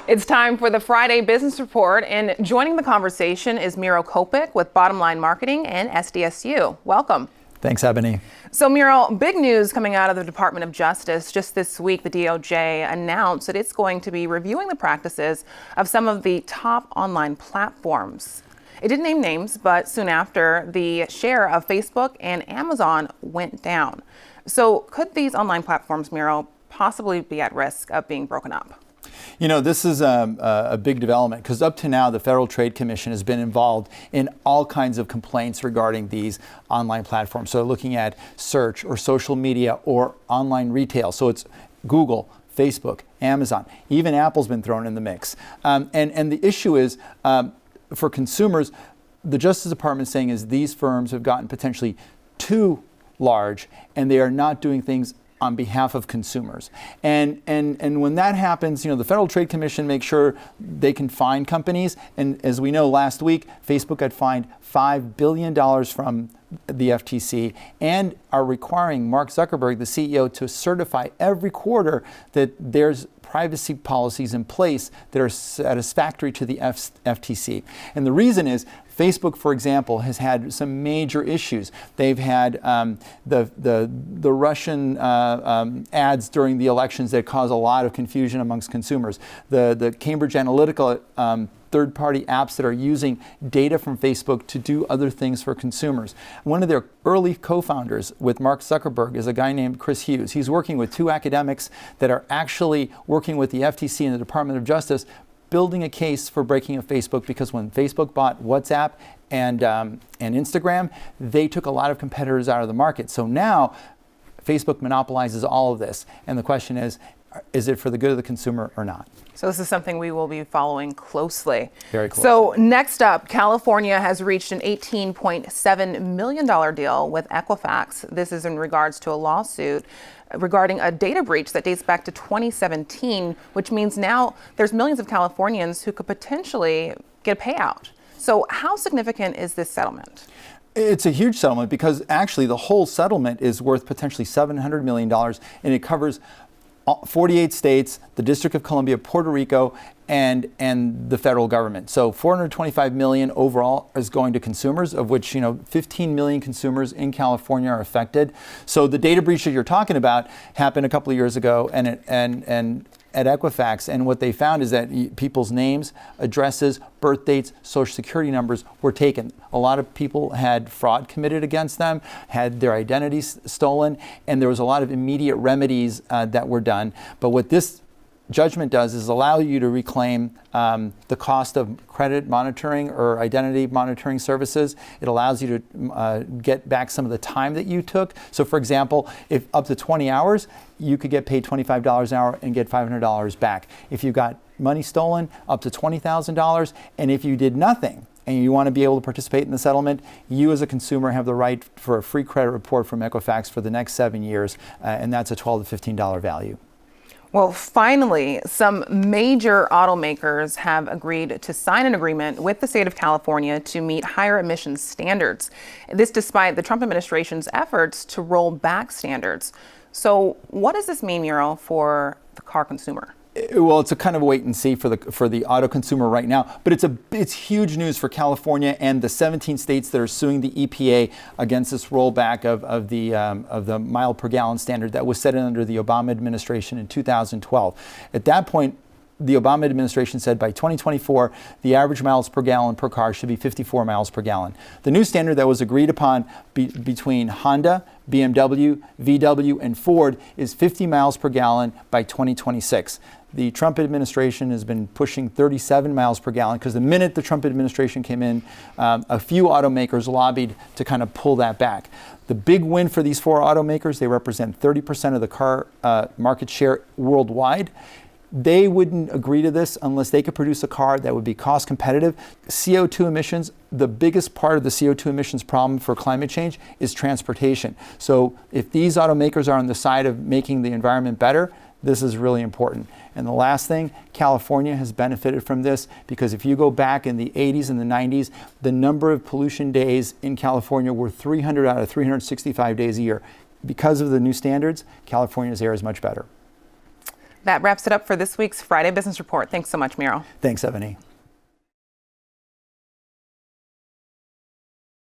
It's time for the Friday Business Report, and joining the conversation is Miro Kopik with Bottom Line Marketing and SDSU. Welcome. Thanks, Ebony. So, Miro, big news coming out of the Department of Justice. Just this week, the DOJ announced that it's going to be reviewing the practices of some of the top online platforms. It didn't name names, but soon after, the share of Facebook and Amazon went down. So could these online platforms, Miro, possibly be at risk of being broken up? You know, this is a big development because up to now, the Federal Trade Commission has been involved in all kinds of complaints regarding these online platforms. So looking at search or social media or online retail. So it's Google, Facebook, Amazon, even Apple's been thrown in the mix. And the issue is for consumers, the Justice Department is saying is these firms have gotten potentially too large and they are not doing things on behalf of consumers. And when that happens, you know, the Federal Trade Commission makes sure they can fine companies. And as we know, last week, Facebook had fined $5 billion from the FTC and are requiring Mark Zuckerberg, the CEO, to certify every quarter that there's privacy policies in place that are satisfactory to the FTC. And the reason is Facebook, for example, has had some major issues. They've had the Russian ads during the elections that cause a lot of confusion amongst consumers. The Cambridge Analytica third-party apps that are using data from Facebook to do other things for consumers. One of their early co-founders with Mark Zuckerberg is a guy named Chris Hughes. He's working with two academics that are actually working with the FTC and the Department of Justice, building a case for breaking of Facebook, because when Facebook bought WhatsApp and Instagram, they took a lot of competitors out of the market. So now Facebook monopolizes all of this. And the question is it for the good of the consumer or not? So this is something we will be following closely. Very closely. So next up, California has reached an $18.7 million deal with Equifax. This is in regards to a lawsuit regarding a data breach that dates back to 2017, which means now there's millions of Californians who could potentially get a payout. So how significant is this settlement? It's a huge settlement because actually the whole settlement is worth potentially $700 million, and it covers 48 states, the District of Columbia, Puerto Rico, and the federal government. So 425 million overall is going to consumers, of which 15 million consumers in California are affected. So the data breach that you're talking about happened a couple of years ago, and at Equifax, and what they found is that people's names, addresses, birth dates, social security numbers were taken. A lot of people had fraud committed against them, had their identities stolen, and there was a lot of immediate remedies that were done. But what this judgment does is allow you to reclaim the cost of credit monitoring or identity monitoring services. It allows you to get back some of the time that you took. So for example, if up to 20 hours, you could get paid $25 an hour and get $500 back. If you got money stolen, up to $20,000. And if you did nothing and you want to be able to participate in the settlement, you as a consumer have the right for a free credit report from Equifax for the next 7 years, and that's a $12 to $15 value. Well, finally, some major automakers have agreed to sign an agreement with the state of California to meet higher emissions standards. This despite the Trump administration's efforts to roll back standards. So what does this mean, Miro, for the car consumer? Well, it's a kind of wait and see for the auto consumer right now, but it's huge news for California and the 17 states that are suing the EPA against this rollback of the mile per gallon standard that was set under the Obama administration in 2012. At that point, the Obama administration said by 2024, the average miles per gallon per car should be 54 miles per gallon. The new standard that was agreed upon between Honda, BMW, VW, and Ford is 50 miles per gallon by 2026. The Trump administration has been pushing 37 miles per gallon because the minute the Trump administration came in, a few automakers lobbied to kind of pull that back. The big win for these four automakers, they represent 30% of the car market share worldwide. They wouldn't agree to this unless they could produce a car that would be cost competitive. CO2 emissions, the biggest part of the CO2 emissions problem for climate change is transportation. So if these automakers are on the side of making the environment better, this is really important. And the last thing, California has benefited from this because if you go back in the 80s and the 90s, the number of pollution days in California were 300 out of 365 days a year. Because of the new standards, California's air is much better. That wraps it up for this week's Friday Business Report. Thanks so much, Muriel. Thanks, Ebony.